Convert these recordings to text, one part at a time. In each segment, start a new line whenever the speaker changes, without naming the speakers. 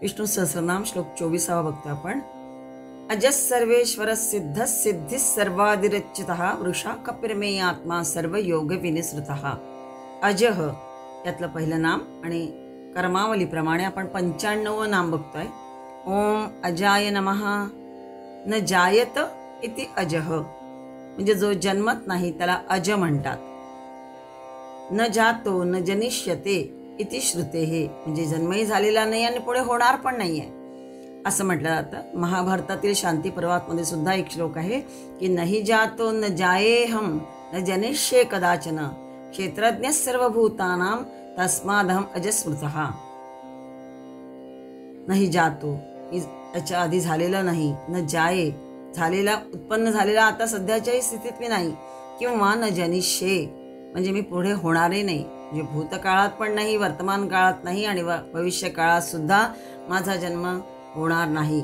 विष्णू सहस्रनाम श्लोक 24 बघतो आपण. अजस सर्वेश्वर सिद्ध सिद्धी सर्वादिरच्युतः वृषा कपिरमेय आत्मा सर्व योग विनिसृतः. अजह यातलं पहिलं नाम आणि कर्मावलीप्रमाणे आपण 95 नाम बघतोय. ओम अजाय नमः. न जायत इति अजह, म्हणजे जो जन्मत नाही त्याला अज म्हणतात. न जातो न जनिष्यते इति श्रुतेः, म्हणजे जन्मही झालेला नाही आणि पुढे होणार पण नाहीये असं म्हटलं जातं. महाभारतातील शांती पर्वामध्ये सुद्धा एक श्लोक आहे की नहि जातो न जायेहम न जनिष्ये कदाचन क्षेत्रज्ञ सर्वभूतानां तस्मादहम अजस्मृतः. नाही जातो याच्या आधी झालेला नाही, न जाये झालेला उत्पन्न झालेला आता सध्याच्याही स्थितीत मी नाही, किंवा न जनिष्ये म्हणजे मी पुढे होणारे नाही, म्हणजे भूतकाळात पण नाही, वर्तमान काळात नाही आणि भविष्य काळात सुद्धा माझा जन्म होणार नाही,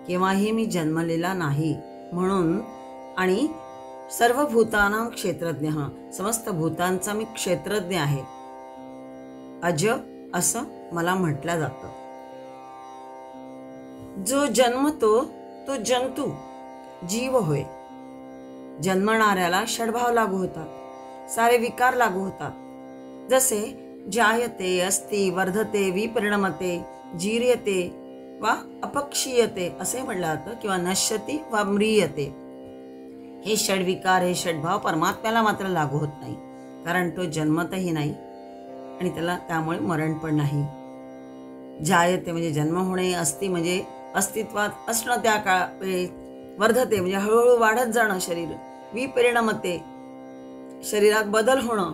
केव्हाही मी जन्मलेला नाही म्हणून. आणि सर्व भूतानां क्षेत्रज्ञ, समस्त भूतांचा मी क्षेत्रज्ञ आहे. अज असं मला म्हटलं जातं. जो जन्मतो तो जंतू जीव होय. जन्मणाऱ्याला षडभाव लागू होतात, सारे विकार लागू होतात. जसे जायते अस्ति वर्धते विपरिणमते जीर्यते वा अपक्षीयते असे म्हटलं जातं, किंवा नश्यती वा म्रियते. हे षडविकार, हे षडभाव परमात्म्याला मात्र लागू होत नाही, कारण तो जन्मतही नाही आणि त्याला त्यामुळे मरण पण नाही. जायते म्हणजे जन्म होणे, अस्ति म्हणजे अस्तित्वात असणं त्या काळात, वर्धते म्हणजे हळूहळू वाढत जाणं शरीर, विपरिणमते शरीरात बदल होणं,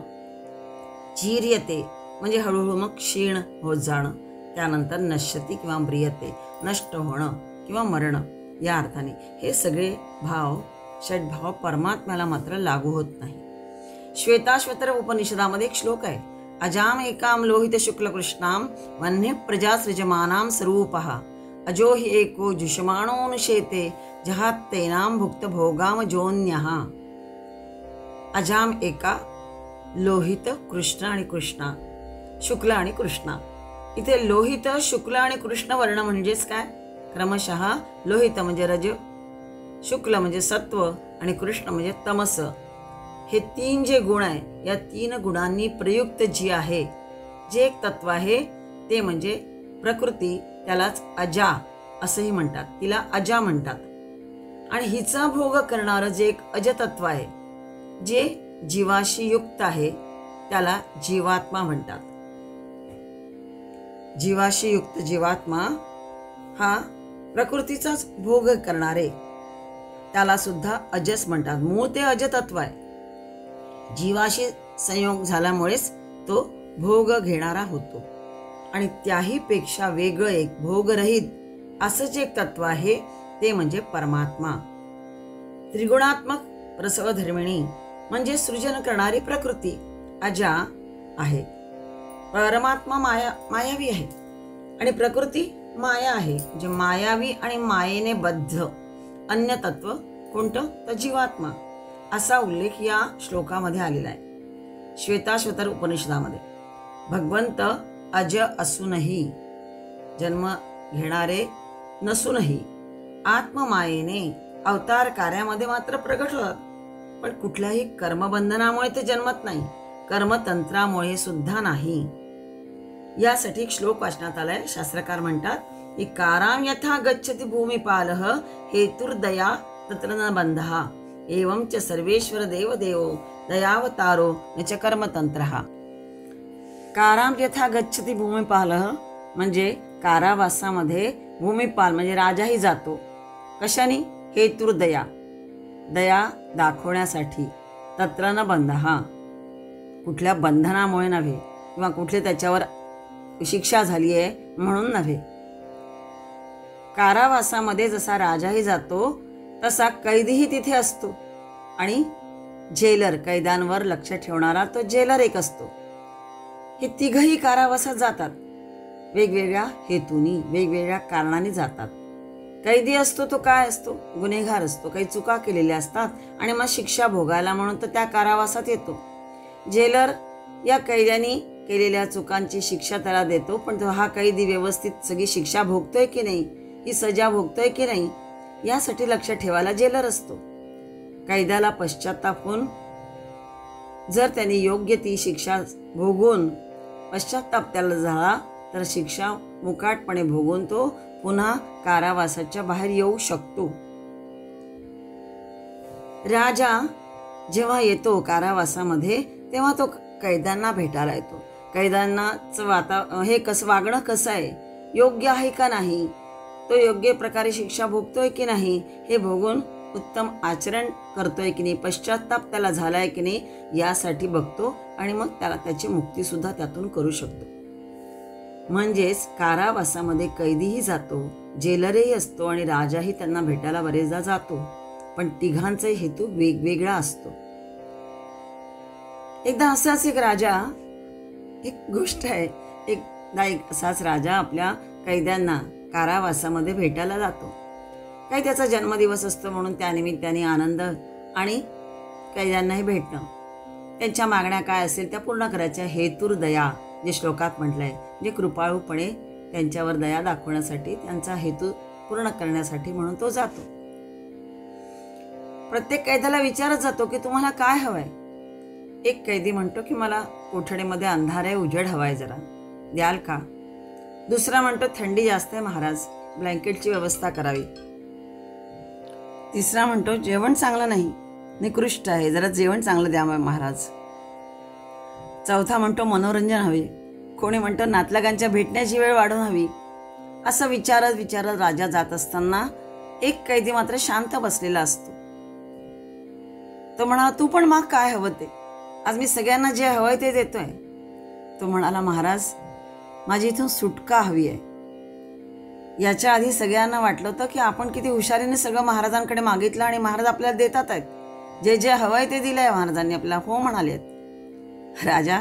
जीर्यते म्हणजे हळूहळू मग क्षीण होत जाणं, त्यानंतर नश्यती किंवा म्रियते नष्ट होणं किंवा मरण. या अर्थाने हे सगळे भाव षडभाव परमात्म्याला मात्र लागू होत नाही. श्वेताश्वतर उपनिषदामध्ये एक श्लोक आहे. अजाम एकाम लोहित शुक्ल कृष्णाम वन्य प्रजा सृजमानाम स्वरूपः अजो हि एको जुषमाणोनुशेते जहात तेनाम भुक्त भोगाम जोन्यः. अजाम एका, लोहित कृष्ण आणि कृष्णा, शुक्ल आणि कृष्णा. इथे लोहित, शुक्ल आणि कृष्ण वर्ण म्हणजेच काय? क्रमशः लोहित म्हणजे रज, शुक्ल म्हणजे सत्व आणि कृष्ण म्हणजे तमस. हे तीन जे गुण आहे, या तीन गुणांनी प्रयुक्त जी आहे, जे एक तत्व आहे ते म्हणजे प्रकृती, त्यालाच अजा असंही म्हणतात, तिला अजा म्हणतात. आणि हिचा भोग करणारं जे एक अजतत्व आहे, जे जीवाशी युक्त आहे, त्याला जीवात्मा म्हणतात. जीवाशी युक्त जीवात्मा हा प्रकृतीचाच भोग करणारे, त्याला सुद्धा अजस म्हणतात. मूळ ते अजतत्व आहे. जीवाशी संयोग झाल्यामुळेच तो भोग घेणारा होतो. आणि त्याही पेक्षा वेगळं एक भोगरहित असं जे एक तत्व आहे ते म्हणजे परमात्मा. त्रिगुणात्मक प्रसवधर्मिणी म्हणजे सृजन करणारी प्रकृती अजा आहे. परमात्मा मायावी आहे आणि प्रकृती माया आहे. जे मायावी आणि मायेने बद्ध अन्य तत्व कोणतं? तर जीवात्मा. असा उल्लेख या श्लोकामध्ये आलेला आहे श्वेताश्वतर उपनिषदामध्ये. भगवंत अज असूनही, जन्म घेणारे नसूनही आत्ममायेने अवतार कार्यामध्ये मात्र प्रगट होतात. पण कुठल्याही कर्मबंधनामुळे ते जन्मत नाही, कर्मतंत्रामुळे सुद्धा नाही. यासाठी एक श्लोक वाचण्यात आलाय. शास्त्रकार म्हणतात की काराम यथा गच्छति भूमिपालः हेतुर्दया तत्र न बंधः एवं च सर्वेश्वर देव देवो दयावतारो न च कर्मतंत्रः. काराम यथा गच्छति भूमिपालः म्हणजे कारावासामध्ये भूमिपाल म्हणजे राजाही जातो. कशाने? हेतुर्दया, दया दाखवण्यासाठी. तत्र न बंधः कुठल्या बंधनामुळे नव्हे, किंवा कुठले त्याच्यावर शिक्षा झाली आहे म्हणून नव्हे. कारावासामध्ये जसा राजाही जातो तसा कैदीही तिथे असतो, आणि जेलर, कैद्यांवर लक्ष ठेवणारा तो जेलर एक असतो. हे तिघही कारावासात जातात, वेगवेगळ्या हेतूनी, वेगवेगळ्या कारणाने जातात. कैदी असतो तो काय असतो? गुन्हेगार असतो, काही चुका केलेल्या असतात आणि मग शिक्षा भोगायला म्हणून तर त्या कारावासात येतो. जेलर या कैद्यांनी केलेल्या चुकांची शिक्षा त्याला देतो, पण तो हा कैदी व्यवस्थित सगळी शिक्षा भोगतोय की नाही, ही सजा भोगतोय की नाही, यासाठी लक्ष ठेवायला जेलर असतो. कैद्याला पश्चाताप होऊन जर त्यांनी योग्य ती शिक्षा भोगून पश्चाताप त्याला झाला तर शिक्षा मुकाटपणे भोगून तो पुन्हा कारावासाच्या बाहेर येऊ शकतो. राजा जेव्हा येतो कारावासामध्ये तेव्हा तो कैद्यांना भेटायला येतो. कैद्यांनाच हे वागणं कसं आहे, योग्य आहे का नाही, तो योग्य प्रकारे शिक्षा भोगतोय की नाही हे भोगून उत्तम आचरण करतोय की नाही, पश्चाताप त्याला झालाय की नाही यासाठी बघतो आणि मग त्याला त्याची मुक्ती सुद्धा त्यातून करू शकतो. म्हणजेच कारावासामध्ये कैदीही जातो, जेलरही असतो आणि राजाही त्यांना भेटायला बरेचदा जातो, पण तिघांचा हेतू वेगवेगळा असतो. एकदा असाच एक राजा, एक गोष्ट आहे, एकदा एक असाच राजा आपल्या कैद्यांना कारावासामध्ये भेटायला जातो. काही त्याचा जन्मदिवस असतो म्हणून त्यानिमित्ताने आनंद आणि कैद्यांनाही भेटणं, त्यांच्या मागण्या काय असेल त्या पूर्ण करायच्या हेतूर दया, जे श्लोकात म्हटलंय, जे कृपाळूपणे त्यांच्यावर दया दाखवण्यासाठी, त्यांचा हेतू पूर्ण करण्यासाठी म्हणून तो जातो. प्रत्येक कैद्याला विचारत जातो की तुम्हाला काय हवंय. एक कैदी म्हणतो की मला कोठडीमध्ये अंधार आहे, उजेड हवाय, जरा द्याल का. दुसरा म्हणतो थंडी जास्त आहे महाराज, ब्लँकेटची व्यवस्था करावी. तिसरा म्हणतो जेवण चांगलं नाही, निकृष्ट आहे, जरा जेवण चांगलं द्या महाराज. चौथा म्हणतो मनोरंजन हवे, कोणी म्हणतो नातलगांच्या भेटण्याची वेळ वाढून हवी. असं विचारत विचारत राजा जात असताना एक कैदी मात्र शांत बसलेला असतो. तो म्हणाला तू पण माग काय हवं ते, आज मी सगळ्यांना जे हवंय ते देतोय. तो म्हणाला महाराज माझी इथून सुटका हवी आहे. याच्या आधी सगळ्यांना वाटलं होतं की आपण किती हुशारीने सगळं महाराजांकडे मागितलं आणि महाराज आपल्याला देतात आहेत, जे जे हवंय ते दिलंय महाराजांनी आपल्याला, हो म्हणाले. राजा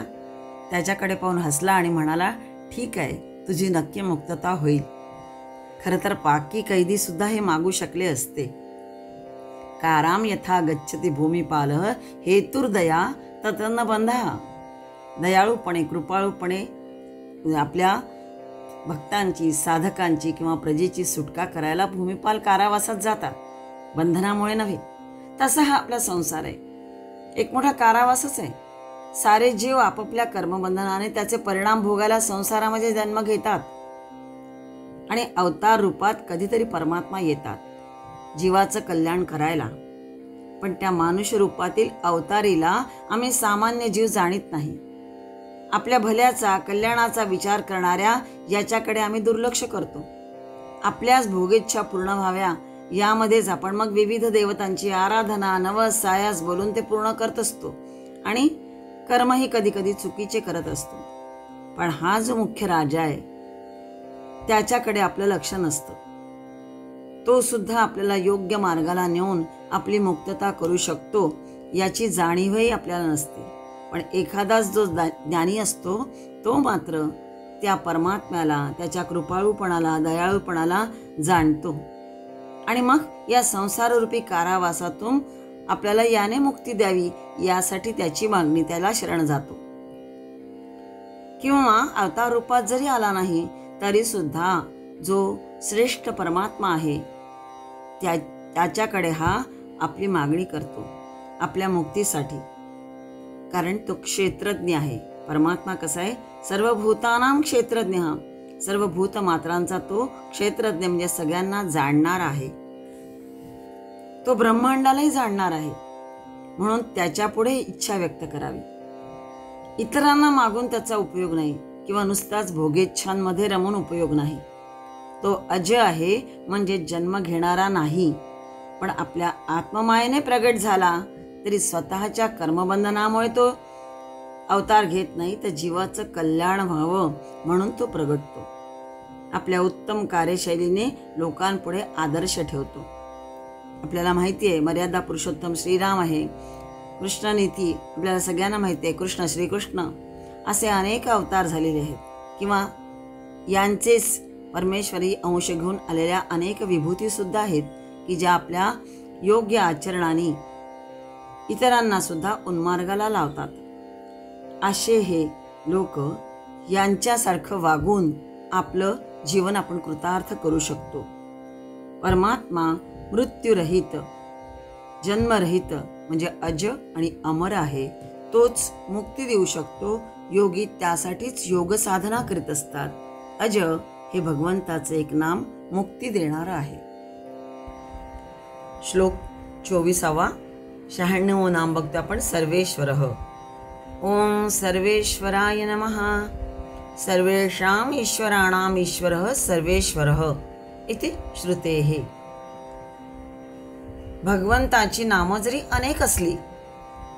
त्याच्याकडे पाहून हसला आणि म्हणाला ठीक आहे, तुझी नक्की मुक्तता होईल. खरं तर बाकी कैदी सुद्धा हे मागू शकले असते. काराम यथा गच्छति भूमिपालः हेतुर्दया ततन्न बंधा. दयाळूपणे कृपाळूपणे आपल्या भक्तांची, साधकांची किंवा प्रजेची सुटका करायला भूमिपाल कारावासात जातात, बंधनामुळे नव्हे. तसा हा आपला संसार आहे, एक मोठा कारावासच आहे. सारे जीव आपापल्या कर्मबंधनाने त्याचे परिणाम भोगायला संसारामध्ये जन्म घेतात आणि अवतार रूपात कधीतरी परमात्मा येतात जीवाचं कल्याण करायला. पण त्या मानुष्य रूपातील अवतारीला आम्ही सामान्य जीव जाणीत नाही. आपल्या भल्याचा, कल्याणाचा विचार करणाऱ्या याच्याकडे आम्ही दुर्लक्ष करतो. आपल्याच भोगेच्छा पूर्ण व्हाव्या यामध्येच आपण मग विविध देवतांची आराधना, नवस, सायास बोलून ते पूर्ण करत असतो आणि कर्मही कधी कधी चुकीचे करत असतो. पण हा जो मुख्य राजा आहे त्याच्याकडे आपलं लक्ष नसतं. तो सुद्धा आपल्याला योग्य मार्गाला नेऊन आपली मुक्तता करू शकतो याची जाणीवही आपल्याला नसते. पण एखादाच जो ज्ञानी असतो तो मात्र त्या परमात्म्याला, त्याच्या कृपाळूपणाला, दयाळूपणाला जाणतो आणि मग या संसाररूपी कारावासातून आपल्याला याने मुक्ती द्यावी यासाठी त्याची मागणी त्याला शरण जातो. किंवा अवतार रूपात जरी आला नाही तरी सुद्धा जो श्रेष्ठ परमात्मा आहे त्याच्याकडे हा आपली मागणी करतो आपल्या मुक्तीसाठी, कारण तो क्षेत्रज्ञ आहे. परमात्मा कसा आहे, सर्व भूतानां क्षेत्रज्ञ, सर्व भूत मात्रांचा तो क्षेत्रज्ञ म्हणजे सगळ्यांना जाणणार आहे. तो ब्रह्मांडालाही जाणणार आहे, म्हणून त्याच्या पुढे इच्छा व्यक्त करावी. इतरांना मागून त्याचा उपयोग नाही किंवा नुसताच भोगेच्छांमध्ये रमून उपयोग नाही. तो अजय आहे म्हणजे जन्म घेणारा नाही, पण आपल्या आत्ममायेने प्रगट झाला तरी स्वतःच्या कर्मबंधनामुळे तो अवतार घेत नाही, तर जीवाचं कल्याण व्हावं म्हणून तो प्रगटतो. आपल्या उत्तम कार्यशैलीने लोकांपुढे आदर्श ठेवतो. आपल्याला माहिती आहे मर्यादा पुरुषोत्तम श्रीराम आहे, कृष्णनीती आपल्याला सगळ्यांना माहिती आहे, कृष्ण श्रीकृष्ण असे अनेक अवतार झालेले आहेत किंवा यांचेच परमेश्वरी अंश घेऊन आलेल्या अनेक विभूती सुद्धा आहेत की ज्या आपल्या योग्य आचरणाने इतरांना सुद्धा उन्मार्गाला लावतात. असे हे लोक यांच्यासारखं वागून आपलं जीवन आपण कृतार्थ करू शकतो. परमात्मा मृत्यूरहित, जन्मरहित म्हणजे अज आणि अमर आहे. तोच मुक्ती देऊ शकतो. योगी त्यासाठीच योग साधना करीत असतात. अज हे भगवंताचे एक नाम मुक्ती देणारं आहे. श्लोक 24. 96 नाम बघतो आपण. सर्वेश्वरः. ओम सर्वेश्वराय नमः. सर्वेषाम् ईश्वराणाम् ईश्वरः सर्वेश्वरः इति श्रुतेः. भगवंताची नामं जरी अनेक असली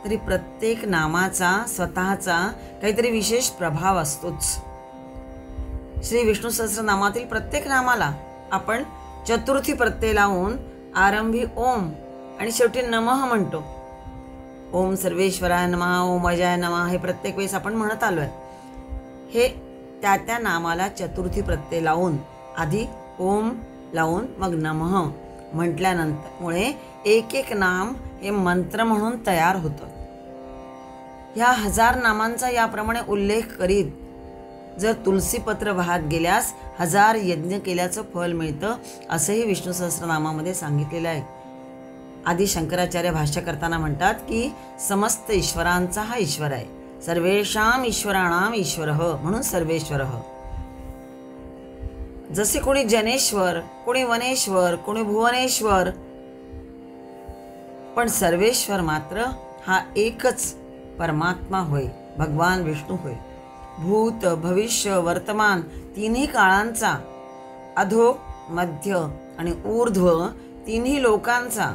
तरी प्रत्येक नामाचा स्वतःचा काहीतरी विशेष प्रभाव असतोच. श्री विष्णू सहस्रनामातील प्रत्येक नामाला आपण चतुर्थी प्रत्यय लावून आरंभी ओम आणि शेवटी नमः म्हणतो. ओम सर्वेश्वराय नमः, ओम अजाय नमः हे प्रत्येक वेळेस आपण म्हणत आलोय. हे त्या नामाला चतुर्थी प्रत्यय लावून आधी ओम लावून मग नमः म्हटल्यानंतर मुळे एक एक नाम हे मंत्र म्हणून तयार होतं. ह्या 1000 नामांचा याप्रमाणे उल्लेख करीत जर तुलसीपत्र वाहत गेल्यास 1000 यज्ञ केल्याचं फल मिळतं असंही विष्णू सहस्रनामामध्ये सांगितलेलं आहे. आदी शंकराचार्य भाष्य करताना म्हणतात की समस्त ईश्वरांचा हा ईश्वर आहे. सर्वेषाम ईश्वराणाम ईश्वरः म्हणून सर्वेश्वरः. जसे कोणी जनेश्वर, कोणी वनेश्वर, कोणी भुवनेश्वर, पण सर्वेश्वर मात्र हा एकच परमात्मा होय, भगवान विष्णू होय. भूत भविष्य वर्तमान तिन्ही काळांचा, अधो मध्य आणि ऊर्ध्व तिन्ही लोकांचा,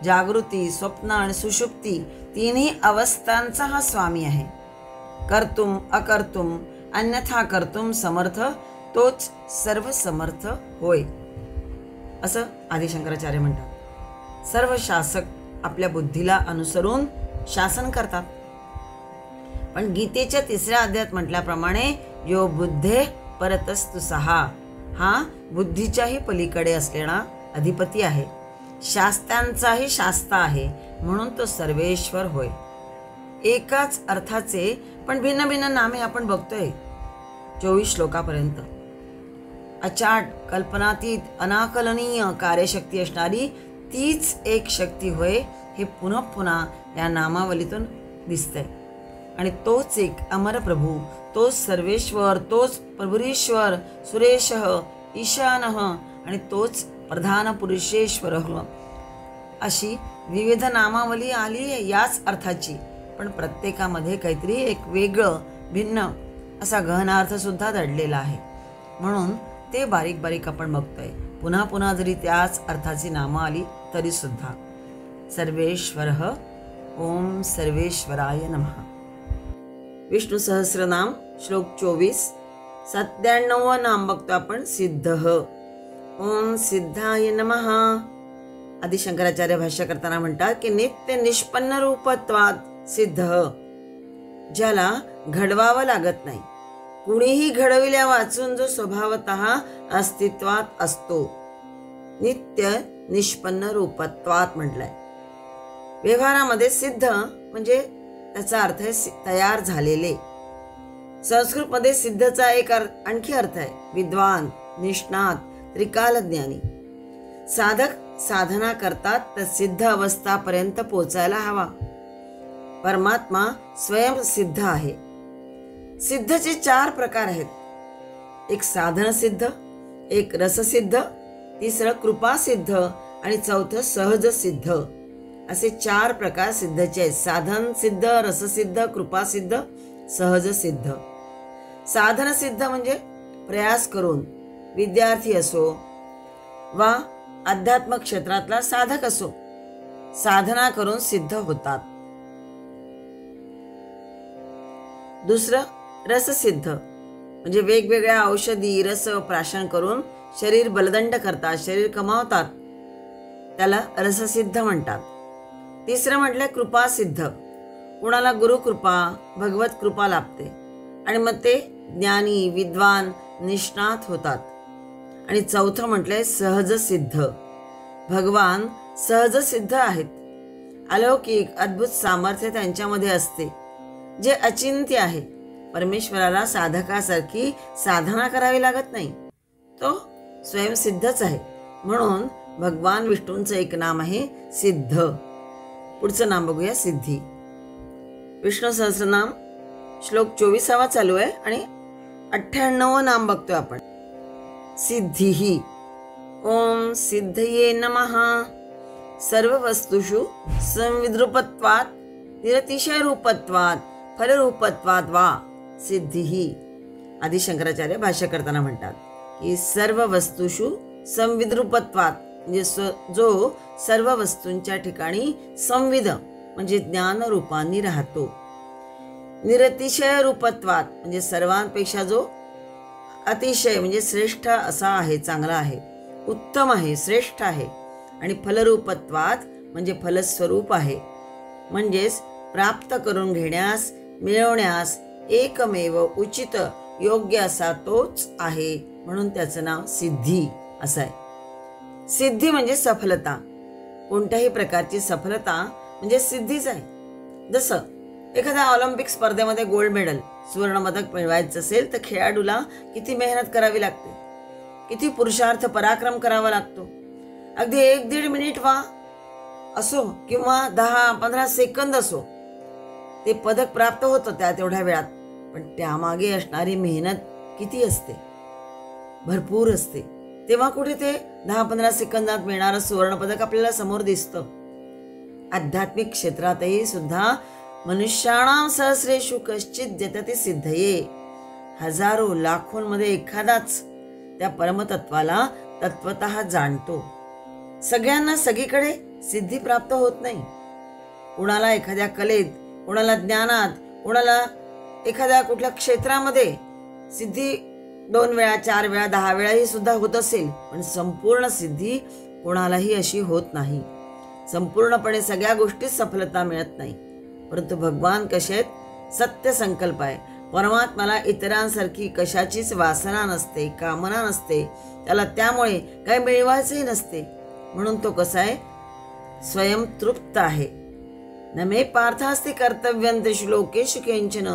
जागृती स्वप्न आणि सुषुप्ती तिन्ही अवस्थांचा हा स्वामी आहे. कर्तुम अकर्तुम अन्यथा कर्तुम समर्थ तोच सर्व समर्थ होय असं आदिशंकराचार्य म्हणतात. सर्व शासक आपल्या बुद्धीला अनुसरून शासन करतात. पण गीतेच्या 3ऱ्या अध्यायात म्हटल्याप्रमाणे यो बुद्धे परतस्तु सहा, हा बुद्धीच्याही पलीकडे असलेला अधिपती आहे, शास्त्रांचाही शास्ता आहे, म्हणून तो सर्वेश्वर होय. एकाच अर्थाचे पण भिन्न भिन्न नामे आपण बघतोय 24 श्लोकापर्यंत. अचाट कल्पनातीत अनाकलनीय कार्यशक्ती असणारी तीच एक शक्ती होय हे पुन्हा पुन्हा या नामावलीतून दिसतंय. आणि तोच एक अमर प्रभू, तोच सर्वेश्वर, तोच प्रभुरीश्वर, सुरेशः ईशानः आणि तोच प्रधान पुरुषेश्वर. अशी विविध नामावली आली याच अर्थाची, पण प्रत्येकामध्ये काहीतरी एक वेगळं भिन्न असा गहनार्थ सुद्धा दडलेला आहे. म्हणून ते बारीक बारीक आपण बघतोय. पुन्हा पुन्हा जरी त्याच अर्थाची नामं आली तरी सुद्धा. सर्वेश्वरः. ओम सर्वेश्वराय नमः. विष्णू सहस्रनाम श्लोक 24. 97 नाम बघतो आपण. सिद्धः. ओम सिद्धाय नमः. आदिशंकराचार्य भाष्य करताना म्हणतात की नित्य निष्पन्न रूपत्वात सिद्ध, ज्याला घडवावं लागत नाही, कुणीही घडविल्या वाचून जो स्वभावतः अस्तित्वात असतो. नित्य निष्पन्न रूपत्वात म्हटलंय. व्यवहारामध्ये सिद्ध म्हणजे त्याचा अर्थ आहे तयार झालेले. संस्कृतमध्ये सिद्धचा एक आणखी अर्थ आहे विद्वान, निष्णात, त्रिकालज्ञानी. साधक साधना करतात तर सिद्ध अवस्थापर्यंत पोचायला हवा. परमात्मा स्वयं सिद्ध आहे. सिद्धचे 4 प्रकार आहेत. एक साधन सिद्ध, एक रससिद्ध, तिसरं कृपा सिद्ध आणि चौथं सहज सिद्ध. असे 4 प्रकार सिद्धचे आहेत. साधन सिद्ध, रससिद्ध, कृपा सिद्ध, सहज सिद्ध. साधन सिद्ध म्हणजे प्रयास करून विद्यार्थी असो वा अध्यात्म क्षेत्रातला साधक असो, साधना करून सिद्ध होतात. दुसरं रससिद्ध म्हणजे वेगवेगळ्या औषधी रस प्राशन करून शरीर बलदंड करतात, शरीर कमावतात, त्याला रससिद्ध म्हणतात. तिसरं म्हटलं कृपा सिद्ध. कुणाला गुरुकृपा, भगवत कृपा लाभते आणि मग ते ज्ञानी, विद्वान, निष्णात होतात. आणि चौथं म्हटलंय सहज सिद्ध. भगवान सहज सिद्ध आहेत. अलौकिक अद्भुत सामर्थ्य त्यांच्यामध्ये असते जे अचिंत्य आहे. परमेश्वराला साधकासारखी साधना करावी लागत नाही, तो स्वयंसिद्धच आहे. म्हणून भगवान विष्णूंचं एक नाम आहे सिद्ध. पुढचं नाम बघूया, सिद्धी. विष्णू सहस्रनाम श्लोक 24 चालू आहे आणि 98 नाम बघतोय आपण. सिद्धी. ओम सिद्धये नमः. सर्व वस्तुषु संविद्रुपत्वात् निरतिशय रूपत्वात् फलरूपत्वात् वा सिद्धी. आदि शंकराचार्य भाष्य करताना म्हणतात की सर्व वस्तुषु संविद्रुपत्वात् म्हणजे जो सर्व वस्तूंच्या ठिकाणी संविद म्हणजे ज्ञान रूपांनी राहतो. निरतिशय रूपत्वात म्हणजे सर्वांपेक्षा जो अतिशय म्हणजे श्रेष्ठ असा आहे, चांगला आहे, उत्तम आहे, श्रेष्ठ आहे. आणि फलरूपत्वात म्हणजे फलस्वरूप आहे, म्हणजेच प्राप्त करून घेण्यास, मिळवण्यास एकमेव उचित योग्य असा तोच आहे. म्हणून त्याचं नाव सिद्धी असं आहे. सिद्धी म्हणजे सफलता. कोणत्याही प्रकारची सफलता म्हणजे सिद्धीच आहे. जसं एखाद्या ऑलिम्पिक स्पर्धेमध्ये गोल्ड मेडल, सुवर्ण पदक मिळवायचं असेल तर खेळाडूला किती मेहनत करावी लागते, किती पुरुषार्थ पराक्रम करावा लागतो. अगदी 1-1.5 मिनिट असो किंवा 10-15 सेकंद असो, ते पदक प्राप्त होतं त्या तेवढ्या वेळात. पण त्यामागे असणारी मेहनत किती असते, भरपूर असते. तेव्हा कुठे ते 10-15 सेकंदात मिळणारं सुवर्ण पदक आपल्याला समोर दिसतं. आध्यात्मिक क्षेत्रातही सुद्धा मनुष्याणां सहस्रेषु कश्चित् जयते सिद्धये. हजारो लाखोंमध्ये एखादाच त्या परमतत्वाला तत्वतः जाणतो. सगळ्यांना सगळीकडे सिद्धी प्राप्त होत नाही. कुणाला एखाद्या कलेत, कुणाला ज्ञानात, कुणाला एखाद्या कुठल्या क्षेत्रामध्ये सिद्धी 2 वेळा, 4 वेळा, 10 वेळा ही सुद्धा होत असेल, पण संपूर्ण सिद्धी कोणालाही अशी होत नाही. संपूर्णपणे सगळ्या गोष्टीत सफलता मिळत नाही. परंतु भगवान कसे आहेत, सत्य संकल्प आहे. परमात्म्याला इतरांसारखी कशाचीच वासना नसते, कामना नसते. त्याला त्यामुळे काही मिळवायचंही नसते. म्हणून तो कसा आहे, स्वयंतृप्त आहे. न मे पार्थास्ति कर्तव्यं तेषु लोकेषु किंचन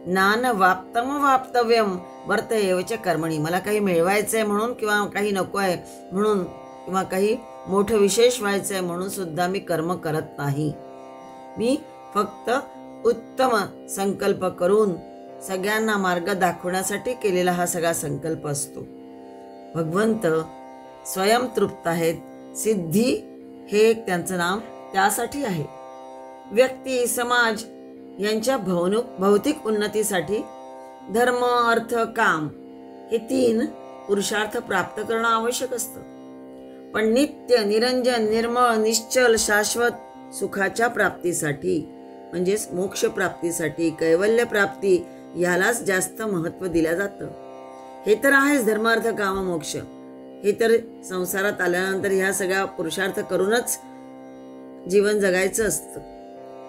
नान वाप्तम वाप्तव्यम वर्त एवच कर्मणी. मला काही मिळवायचंय म्हणून किंवा काही नको आहे म्हणून किंवा काही मोठं विशेष व्हायचंय म्हणून सुद्धा मी कर्म करत नाही. मी फक्त उत्तम संकल्प करून सगळ्यांना मार्ग दाखवण्यासाठी केलेला हा सगळा संकल्प असतो. भगवंत स्वयंतृप्त आहेत. सिद्धी हे एक त्यांचं नाम त्यासाठी आहे. व्यक्ती, समाज यांच्या भौतिक उन्नतीसाठी धर्म, अर्थ, काम हे 3 पुरुषार्थ प्राप्त करणं आवश्यक असतं. पण नित्य, निरंजन, निर्मळ, निश्चल, शाश्वत सुखाच्या प्राप्तीसाठी म्हणजेच मोक्ष प्राप्तीसाठी, कैवल्य प्राप्ती यालाच जास्त महत्त्व दिलं जातं. हे तर आहेच धर्म, अर्थ, काम, मोक्ष. हे तर संसारात आल्यानंतर ह्या सगळ्या पुरुषार्थ करूनच जीवन जगायचं असतं,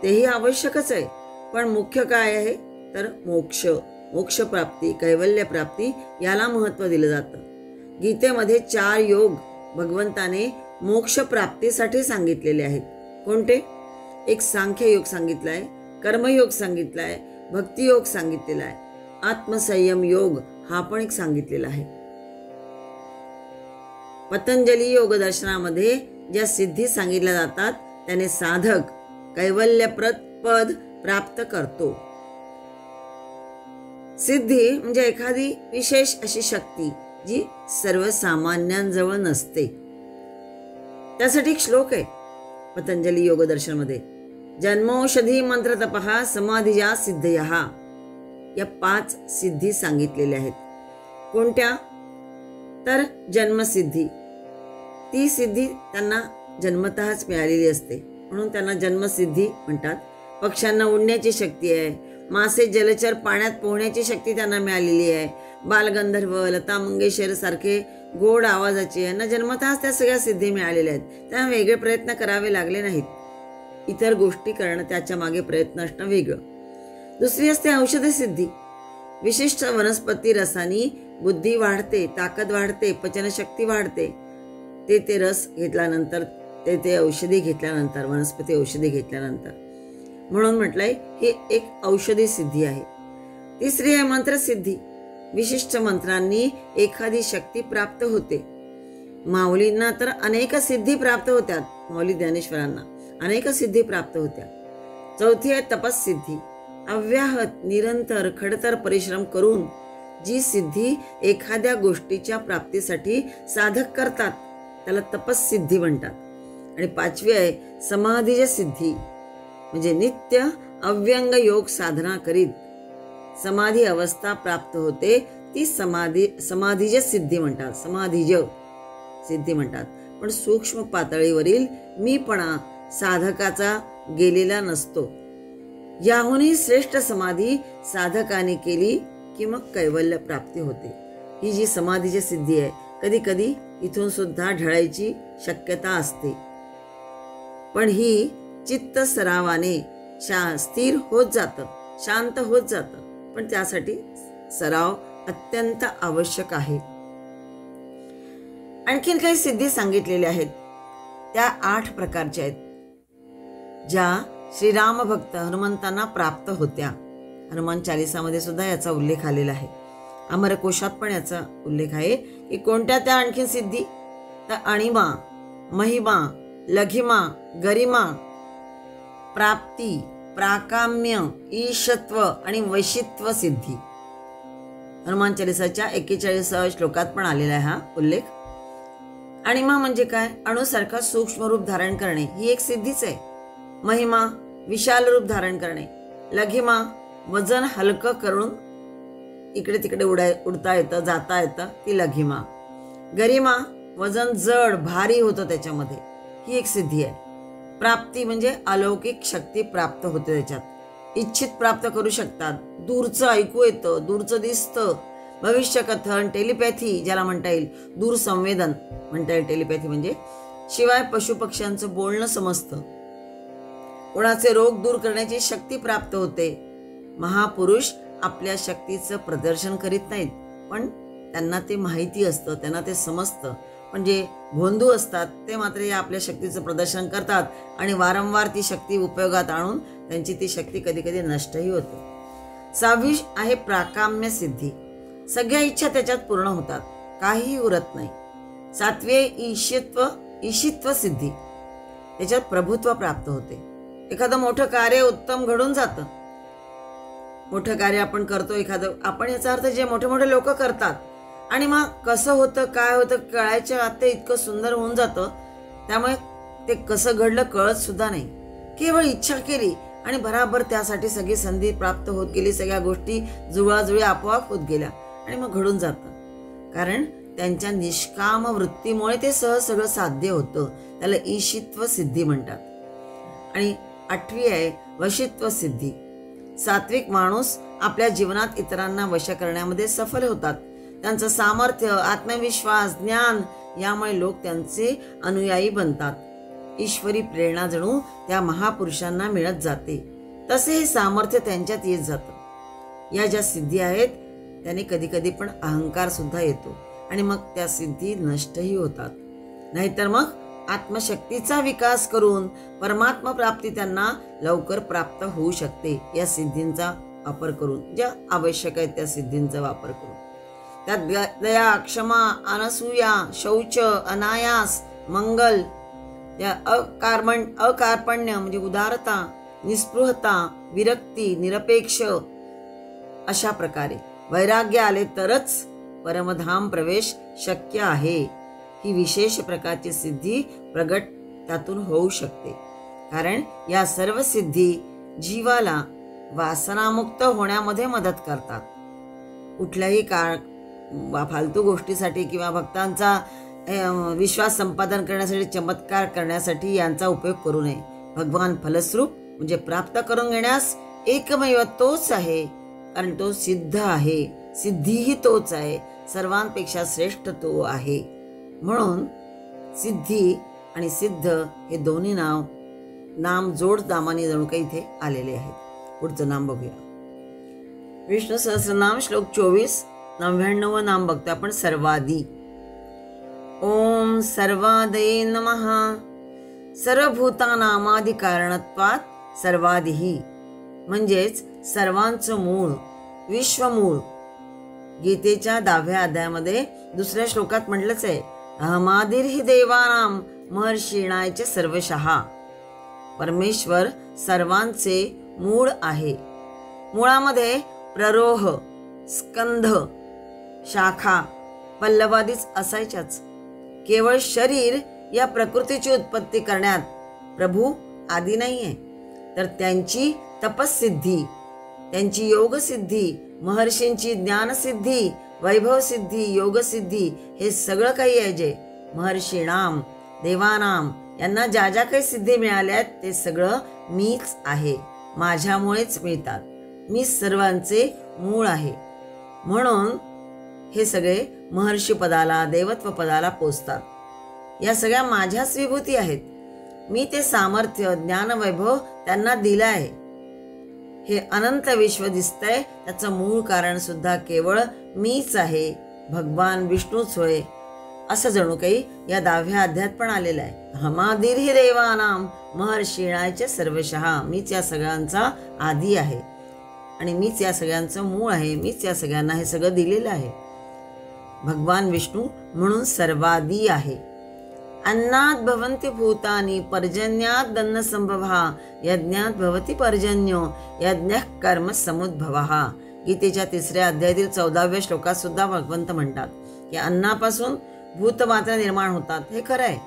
तेही आवश्यकच आहे. पण मुख्य काय आहे तर मोक्ष, मोक्ष प्राप्ती, कैवल्य प्राप्ती याला महत्त्व दिलं जातं. गीतेमध्ये 4 योग भगवंताने मोक्ष प्राप्तीसाठी सांगितलेले आहेत. कोणते? एक सांख्य योग सांगितलाय, कर्मयोग सांगितलाय, भक्ती योग सांगितलेला आहे, आत्मसंयम योग हा पण एक सांगितलेला आहे. पतंजली योग दर्शनामध्ये ज्या सिद्धी सांगितल्या जातात त्याने साधक कैवल्यप्रद पद प्राप्त करतो. सिद्धी म्हणजे एखादी विशेष अशी शक्ती जी सर्वसामान्यांजवळ नसते. त्यासाठी एक श्लोक आहे पतंजली योग दर्शन मध्ये, जन्मौषधी मंत्र तपहा समाधिजा सिद्धयः. या 5 सिद्धी सांगितलेल्या आहेत. कोणत्या? तर जन्मसिद्धी. ती सिद्धी त्यांना जन्मतःच मिळालेली असते म्हणून त्यांना जन्मसिद्धी म्हणतात. पक्ष्यांना उडण्याची शक्ती आहे, मासे जलचर पाण्यात पोहण्याची शक्ती त्यांना मिळालेली आहे. बालगंधर्व, लता मंगेशकर सारखे गोड आवाजाचे यांना जन्मतःच त्या सगळ्या सिद्धी मिळालेल्या आहेत. त्यांना वेगळे प्रयत्न करावे लागले नाहीत. इतर गोष्टी करणं त्याच्या मागे प्रयत्न असणं वेगळं. दुसरी असते औषधी सिद्धी. विशिष्ट वनस्पती रसानी बुद्धी वाढते, ताकद वाढते, पचनशक्ती वाढते. ते रस घेतल्यानंतर, ते औषधी घेतल्यानंतर, वनस्पती औषधी घेतल्यानंतर. म्हणून म्हटलंय ही एक औषधी सिद्धी आहे. तिसरी आहे मंत्रसिद्धी. विशिष्ट मंत्रांनी एखादी शक्ती प्राप्त होते. माऊलींना तर अनेक सिद्धी प्राप्त होत्या. माऊली ज्ञानेश्वरांना अनेक सिद्धी प्राप्त होत्या. चौथी आहे तपस्सिद्धी. अव्याहत निरंतर खडतर परिश्रम करून जी सिद्धी एखाद्या गोष्टीच्या प्राप्तीसाठी साधक करतात त्याला तपस्सिद्धी म्हणतात. आणि पाचवी आहे समाधीज सिद्धी. म्हणजे नित्य अव्यंग योग साधना करीत समाधी अवस्था प्राप्त होते ती समाधीज सिद्धी म्हणतात. समाधीज सिद्धी म्हणतात. पण सूक्ष्म पातळीवरील मीपणा साधकाचा गेलेला नसतो. याहूनही श्रेष्ठ समाधी साधकाने केली की मग कैवल्य प्राप्ती होते. ही जी समाधीची सिद्धी आहे कधी कधी इथून सुद्धा ढळायची शक्यता असते. पण ही चित्त सरावाने स्थिर होत जातं, शांत होत जातं. पण त्यासाठी सराव अत्यंत आवश्यक आहे. आणखीन काही सिद्धी सांगितलेल्या आहेत. त्या 8 प्रकारच्या आहेत ज्या श्रीराम भक्त हनुमंतांना प्राप्त होत्या. हनुमान चालिसामध्ये सुद्धा याचा उल्लेख आलेला आहे. अमरकोशात पण याचा उल्लेख आहे की कोणत्या त्या आणखीन सिद्धी. तर अणिमा, महिमा, लघिमा, गरिमा, प्राप्ती, प्राकाम्य, ईशत्व आणि वैशित्व सिद्धी. हनुमान चालिसाच्या 41 श्लोकात पण आलेला आहे हा उल्लेख. अणिमा म्हणजे काय? अणुसारखा सूक्ष्म रूप धारण करणे ही एक सिद्धीच आहे. महिमा विशाल रूप धारण करणे. लघिमा वजन हलकं करून इकडे तिकडे उडता येतं, जाता येतं, ती लघिमा. गरिमा वजन जड भारी होतं त्याच्यामध्ये, ही एक सिद्धी आहे. प्राप्ती म्हणजे अलौकिक शक्ती प्राप्त होते त्याच्यात. इच्छित प्राप्त करू शकतात. दूरचं ऐकू येतं, दूरचं दिसतं. भविष्य कथन, टेलिपॅथी ज्याला म्हणता येईल, दूर संवेदन म्हणता येईल टेलिपॅथी म्हणजे. शिवाय पशुपक्ष्यांचं बोलणं समजतं. कोणाचे रोग दूर करण्याची शक्ती प्राप्त होते. महापुरुष आपल्या शक्तीचं प्रदर्शन करीत नाहीत, पण त्यांना ते माहिती असतं, त्यांना ते समजतं. पण जे भोंदू असतात ते मात्र या आपल्या शक्तीचं प्रदर्शन करतात आणि वारंवार ती शक्ती उपयोगात आणून त्यांची ती शक्ती कधी कधी नष्टही होते. 6वी आहे प्राकाम्य सिद्धी. सगळ्या इच्छा त्याच्यात पूर्ण होतात, काहीही उरत नाही. 7वी ईशित्व सिद्धी. त्याच्यात प्रभुत्व प्राप्त होते. एखादं मोठं कार्य उत्तम घडून जातं. मोठं कार्य आपण करतो एखादं, आपण याचा अर्थ जे मोठे मोठे लोक करतात आणि मग कसं होतं काय होतं कळायच्या आत ते इतकं सुंदर होऊन जातं. त्यामुळे ते कसं घडलं कळत सुद्धा नाही. केवळ इच्छा केली आणि बराबर त्यासाठी सगळी संधी प्राप्त होत गेली. सगळ्या गोष्टी जुळाजुळी आपोआप होत गेल्या आणि मग घडून जातं. कारण त्यांच्या निष्काम वृत्तीमुळे ते सहज सगळं साध्य होतं. त्याला ईशित्व सिद्धी म्हणतात. आणि 8वी आहे वशित्व सिद्धी. सात्विक माणूस आपल्या जीवनात इतरांना वश करण्यामध्ये सफल होतात. त्यांचं सामर्थ्य, आत्मविश्वास, ज्ञान यामुळे लोक त्यांचे अनुयायी बनतात. ईश्वरी प्रेरणा जणू त्या महापुरुषांना मिळत जाते. तसे हे सामर्थ्य त्यांच्यात येत जातं. या ज्या सिद्धी आहेत त्याने कधी कधी पण अहंकार सुद्धा येतो आणि मग त्या सिद्धी नष्टही होतात. नाहीतर मग आत्मशक्तीचा विकास करून परमात्मा प्राप्ती त्यांना लवकर प्राप्त होऊ शकते. या सिद्धींचा वापर करून, ज्या आवश्यक आहेत त्या सिद्धींचा वापर करून. त्यात दया, क्षमा, अनसूया, शौच, अनायास, मंगल, या अकार्पण्य म्हणजे उदारता, निस्पृहता, विरक्ती, निरपेक्ष अशा प्रकारे वैराग्य आले तरच परमधाम प्रवेश शक्य आहे. ही विशेष प्रकारची सिद्धी प्रगट त्यातून होऊ शकते. कारण या सर्व सिद्धी जीवाला वासनामुक्त होण्यामध्ये मदत करतात. कुठल्याही फालतू गोष्टीसाठी किंवा भक्तांचा विश्वास संपादन करण्यासाठी, चमत्कार करण्यासाठी यांचा उपयोग करू नये. भगवान फलस्वरूप म्हणजे प्राप्त करून घेण्यास एकमेव तोच आहे. कारण तो सिद्ध आहे, सिद्धीही तोच आहे, सर्वांपेक्षा श्रेष्ठ तो आहे. म्हणून सिद्धी आणि सिद्ध हे दोन्ही नाम जोड नामाने जणू काही इथे आलेले आहेत. पुढचं नाम बघूया. विष्णू सहस्रनाम श्लोक 24. 99 नाम बघतो आपण. सर्वादी. ओम सर्वादये नमः. सर्वभूतानामादि कारणत्वात् सर्वादिही. म्हणजेच सर्वांचं मूळ विश्वमूळ. गीतेच्या 10व्या अध्यायामध्ये 2ऱ्या श्लोकात म्हटलंच आहे, अहमादिर हि देवानाम महर्षीणायचे सर्वशः. परमेश्वर सर्वांचे मूळ आहे. मुळामध्ये प्ररोह, स्कंध, शाखा, पल्लवादीच असायच्याच. केवळ शरीर या प्रकृतीची उत्पत्ती करण्यात प्रभू आदी नाहीये, तर त्यांची तपसिद्धी, त्यांची योगसिद्धी, महर्षींची ज्ञानसिद्धी, वैभवसिद्धी, योगसिद्धी हे सगळं काही आहे जे महर्षीणाम, देवानाम यांना ज्या ज्या काही सिद्धी मिळाल्या आहेत ते सगळं मीच आहे, माझ्यामुळेच मिळतात. मी सर्वांचे मूळ आहे. म्हणून हे सगळे महर्षी पदाला, देवत्व पदाला पोचतात. या सगळ्या माझ्याच विभूती आहेत. मी ते सामर्थ्य, ज्ञान, वैभव त्यांना दिलं आहे. हे अनंत विश्व दिसतंय त्याचं मूळ कारण सुद्धा केवळ मीच आहे, भगवान विष्णूच होय, असं जणू काही या 10व्या अध्यायात पण आलेलं आहे. हमादिर हि देवानाम महर्षीणायचे सर्वशः. मीच या सगळ्यांचा आदी आहे आणि मीच या सगळ्यांचं मूळ आहे. मीच या सगळ्यांना हे सगळं दिलेलं आहे. भगवान विष्णू म्हणून सर्वादी आहे. अन्नात भवन्ति भूतानि पर्जन्यात दन्न संभवा यज्ञात भवति पर्जन्यो यज्ञः कर्म समुद्भवः. गीतेच्या 3ऱ्या अध्यायातील 14व्या श्लोकात सुद्धा भगवंत म्हणतात की अन्नापासून भूत मात्र निर्माण होतात. हे खरं आहे,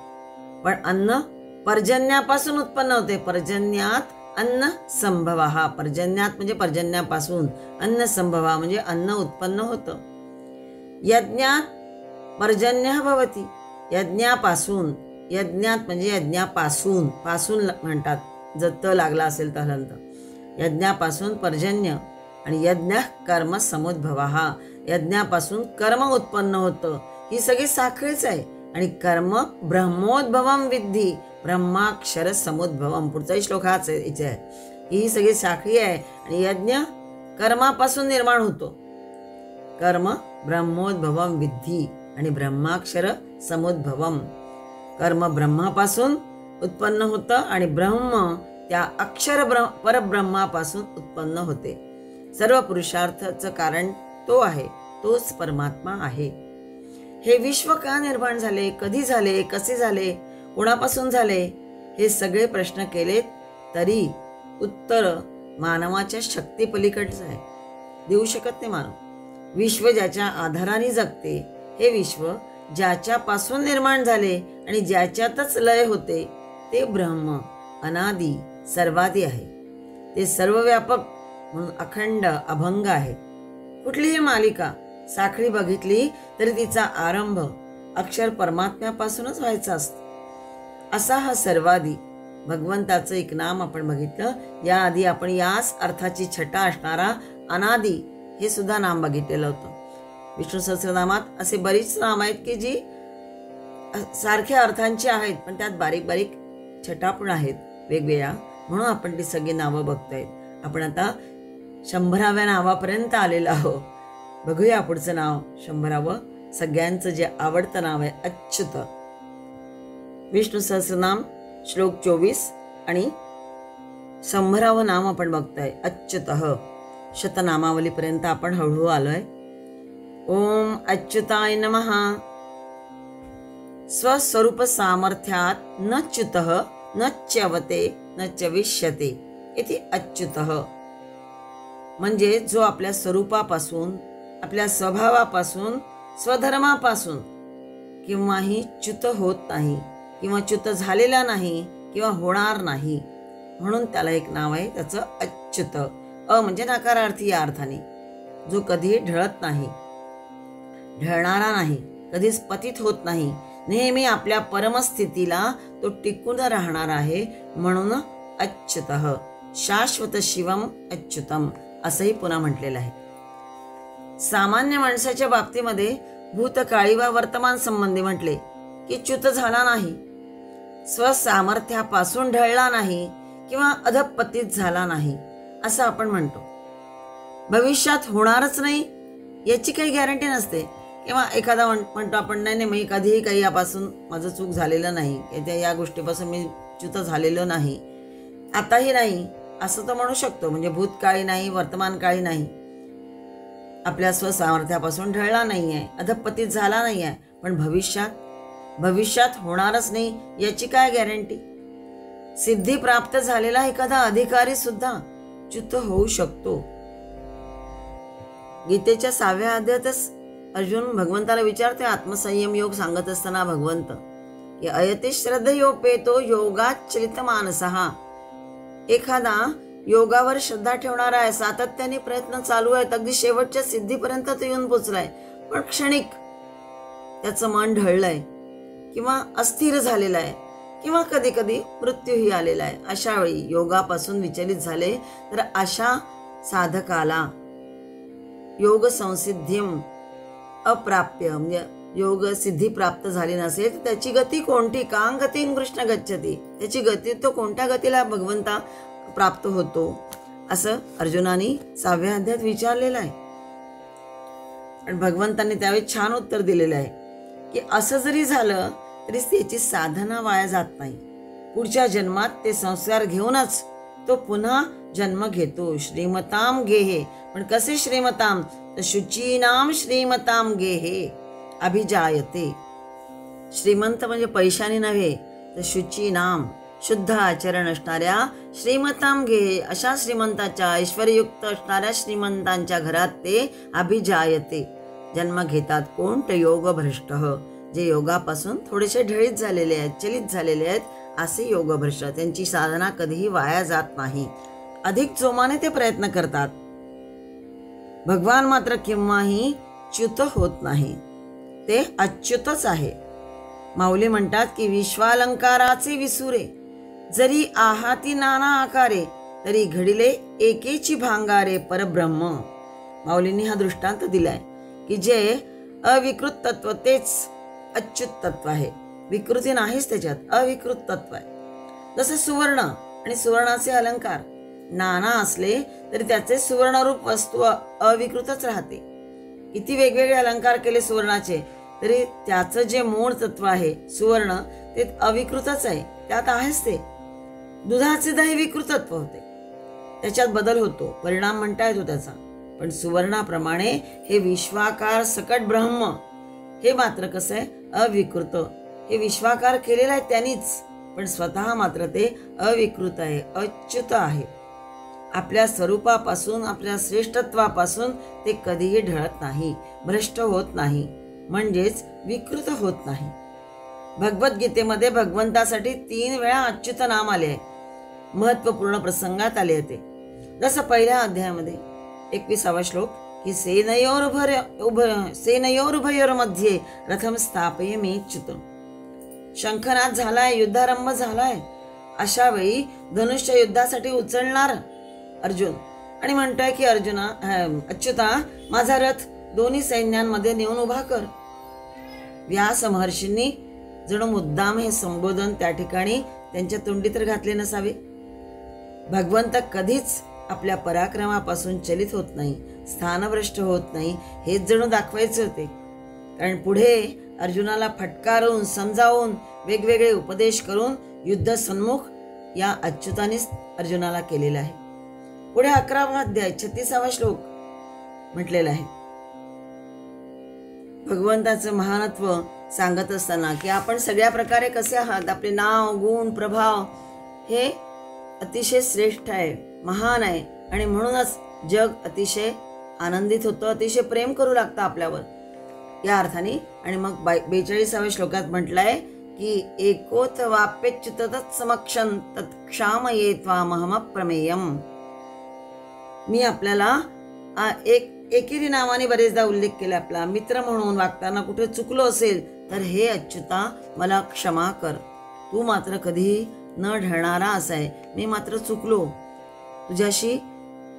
पण अन्न पर्जन्यापासून उत्पन्न होते. पर्जन्यात अन्न संभवा. पर्जन्यात म्हणजे पर्जन्यापासून, अन्न संभवा म्हणजे अन्न उत्पन्न होतं. यज्ञात पर्जन्य भवति. यज्ञापासून, यज्ञात म्हणजे यज्ञापासून, पासून म्हणतात जर त लागला असेल तर हलंत. यज्ञापासून पर्जन्य आणि यज्ञ कर्म समुद्भवा. यज्ञापासून कर्म उत्पन्न होतं. ही सगळी साखळीच आहे. आणि कर्म ब्रह्मोद्भवम विद्धी ब्रह्माक्षर समुद्भवम. पुढचाही श्लोक हाच आहे. ही सगळी साखळी आहे आणि यज्ञ कर्मापासून निर्माण होतो. कर्म ब्रह्मोद्भवम विद्धी आणि ब्रह्माक्षर समुद्भवम. कर्म ब्रह्मापासून उत्पन्न होतं आणि ब्रह्म त्या अक्षर परब्रह्मापासून उत्पन्न होते. सर्व पुरुषार्थाचं कारण तो आहे, तोच परमात्मा आहे. हे विश्व का निर्माण झाले, कधी झाले, कसे झाले, कोणापासून झाले, हे सगळे प्रश्न केले तरी उत्तर मानवाच्या शक्ती पलीकडचं आहे. देऊ शकत नाही मानव. विश्व ज्याच्या आधाराने जगते, हे विश्व ज्याच्यापासून निर्माण झाले आणि ज्याच्यातच लय होते ते ब्रह्म अनादी सर्वादी आहे. ते सर्वव्यापक म्हणून अखंड अभंग आहे. कुठलीही मालिका साखळी बघितली तरी तिचा आरंभ अक्षर परमात्म्यापासूनच व्हायचा असतो. असा हा सर्वादी भगवंताचं एक नाम आपण बघितलं. याआधी आपण याच अर्थाची छटा असणारा अनादी हे सुद्धा नाम बघितलेलं होतं. विष्णू सहस्रनामात असे बरीच नाम आहेत की जी सारख्या अर्थांची आहेत, पण त्यात बारीक बारीक छटा पण आहेत वेगवेगळ्या. म्हणून आपण ती सगळी नावं बघतोय. आपण आता 100व्या नावापर्यंत आलेलो आहोत. बघूया पुढचं नाव 100वं. सगळ्यांचं जे आवडतं नाव आहे अच्युत. विष्णू सहस्रनाम श्लोक 24 आणि 100वं नाम आपण बघतोय अच्युतः. शतनामावलीपर्यंत आपण हळूहळू आलोय. ओम अच्युताय नमः. स्वस्वरूप सामर्थ्यात न च्युतः न च्यवते न चविष्यते इति अच्युतः. म्हणजे जो आपल्या स्वरूपापासून, आपल्या स्वभावापासून, स्वधर्मापासून किंवाही च्युत होत नाही किंवा च्युत झालेला नाही किंवा होणार नाही, म्हणून त्याला एक नाव आहे त्याचं अच्युत. अ म्हणजे नकारार्थी या अर्थाने. जो कधीही ढळत नाही, ढळणारा नाही, कधीच पतित होत नाही, नेहमी आपल्या परमस्थितीला तो टिकून राहणार आहे, म्हणून अच्युतः. शाश्वत शिवम अच्युतम असंही पुन्हा म्हटलेलं आहे. सामान्य माणसाच्या बाबतीमध्ये भूतकाळी वा वर्तमान संबंधी म्हटले की च्युत झाला नाही, स्वसामर्थ्यापासून ढळला नाही किंवा अधपतित झाला नाही असं आपण म्हणतो. भविष्यात होणारच नाही याची काही गॅरंटी नसते. किंवा एखादा म्हणतो आपण नाही नाही मी कधीही काही यापासून माझं चूक झालेलं नाही, या गोष्टीपासून मी च्युत झालेलो नाही, आताही नाही असं तर म्हणू शकतो. म्हणजे भूतकाळी नाही, वर्तमान काळी नाही. आपल्या स्वसामर्थ्यापासून ढळला नाहीये, अधपतित झाला नाहीये, पण भविष्यात होणारच नाही याची काय गॅरंटी? सिद्धी प्राप्त झालेला एखादा अधिकारी सुद्धा च्युत होऊ शकतो. गीतेच्या 6व्या अध्यायातच अर्जुन भगवंताला विचारते, आत्मसंयम योग सांगत असताना भगवंत की अयते श्रद्धयोपेतो योगाचलित मानसहा. एखादा योगावर श्रद्धा ठेवणारा आहे, सातत्याने प्रयत्न चालू आहेत, अगदी शेवटच्या सिद्धीपर्यंत तो येऊन पोचलाय, पण क्षणिक त्याचं मन ढळलंय किंवा अस्थिर झालेलं आहे किंवा कधी कधी मृत्यूही आलेला आहे. अशा वेळी योगापासून विचलित झाले तर अशा साधकाला योग संसिद्धिम अप्राप्य, म्हणजे योग सिद्धी प्राप्त झाली नसेल तर त्याची गती कोणती? कां गती कृष्ण गच्छती. त्याची गती तो कोणत्या गतीला भगवंता प्राप्त होतो, असं अर्जुनाने 6व्या अध्यायात विचारलेलं आहे. आणि भगवंतांनी त्यावेळी छान उत्तर दिलेलं आहे की असं जरी झालं तरी त्याची साधना वाया जात नाही. पुढच्या जन्मात ते संस्कार घेऊनच तो पुन्हा जन्म घेतो. श्रीमताम गेहे, पण कसे श्रीमताम? तर शुचीनाम श्रीमताम गेहे अभिजायते. श्रीमंत म्हणजे पैशाने नव्हे, तर शुचीनाम शुद्ध आचरण असणाऱ्या श्रीमताम गेहे, अशा श्रीमंताच्या, ऐश्वर्ययुक्त असणाऱ्या श्रीमंतांच्या घरात ते अभिजायते जन्म घेतात. कोण? ते योग भ्रष्ट, जे योगापासून थोडेसे ढळीत झालेले आहेत, चलित झालेले आहेत, असे योगभ्रष्ट. त्यांची साधना कधीही वाया जात नाही, अधिक जोमाने ते प्रयत्न करतात. भगवान मात्र केव्हाही च्युत होत नाही, ते अच्युतच आहे. माऊली म्हणतात की विश्वालंकाराचे विसुरे, जरी आहाती नाना आकारे, तरी घडिले एकेची भांगारे परब्रह्म. माऊलींनी हा दृष्टांत दिलाय की जे अविकृत तत्व तेच अच्युत तत्व आहे. विकृती नाहीच त्याच्यात, अविकृत तत्व आहे. जसं सुवर्ण आणि सुवर्णाचे अलंकार नाना असले तरी त्याचे सुवर्णरूप वस्तू अविकृतच राहते. किती वेगवेगळे अलंकार केले सुवर्णाचे तरी त्याचं जे मूळ तत्व आहे सुवर्ण ते अविकृतच आहे, त्यात आहेच ते. दुधाचे दही विकृतत्व होते, त्याच्यात बदल होतो, परिणाम म्हणता येतो त्याचा. पण सुवर्णाप्रमाणे हे विश्वाकार सकट ब्रह्म हे मात्र कसं आहे? अविकृत. हे विश्वाकार केलेलं आहे त्यांनीच, पण स्वतः मात्र ते अविकृत आहे, अच्युत आहे. आपल्या स्वरूपापासून, आपल्या श्रेष्ठत्वापासून ते कधीही ढळत नाही, भ्रष्ट होत नाही, म्हणजेच विकृत होत नाही. भगवद्गीतेमध्ये भगवंतासाठी 3 वेळा अच्युत नाम आले आहे, महत्वपूर्ण प्रसंगात आले होते. जसं पहिल्या अध्यायामध्ये 21वा श्लोक की सेनयोरुभयोर्मध्ये रथम स्थापयेच्युत. शंखनाद झालाय, युद्धारंभ झालाय, अशा वेळी धनुष्य युद्धासाठी उचलणार अर्जुन आणि म्हणतोय की अच्युता माझा रथ दोन्ही सैन्यांमध्ये नेऊन उभा कर. व्यास महर्षींनी जणू मुद्दाम हे संबोधन त्या ठिकाणी त्यांच्या तोंडी तर घातले नसावे. भगवंत कधीच आपल्या पराक्रमापासून चलित होत नाही, स्थानभ्रष्ट होत नाही, हेच जणू दाखवायचे होते. कारण पुढे अर्जुनाला फटकारून, समजावून, वेगवेगळे उपदेश करून युद्ध सन्मुख या अच्युतानेच अर्जुनाला केलेला आहे. पुढे 11वा अध्याय 36वा श्लोक म्हटलेला आहे. भगवंताचं महानत्व सांगत असताना की आपण सगळ्या प्रकारे कसे आहात, आपले नाव, गुण, प्रभाव हे अतिशय श्रेष्ठ आहे, महान आहे, आणि म्हणूनच जग अतिशय आनंदित होतं, अतिशय प्रेम करू लागतं आपल्यावर, या अर्थाने. आणि मग 42व्या श्लोकात म्हटलंय की एकोत वाप्यच्युत तत्समक्षं तत्क्षामये त्वामहम प्रमेयम. मी आपल्याला एकेरी नावाने बरेचदा उल्लेख केला, आपला मित्र म्हणून वागताना कुठे चुकलो असेल तर हे अच्युता मला क्षमा कर, तू मात्र कधीही न ढळणारा असाय. मी मात्र चुकलो, तुझ्याशी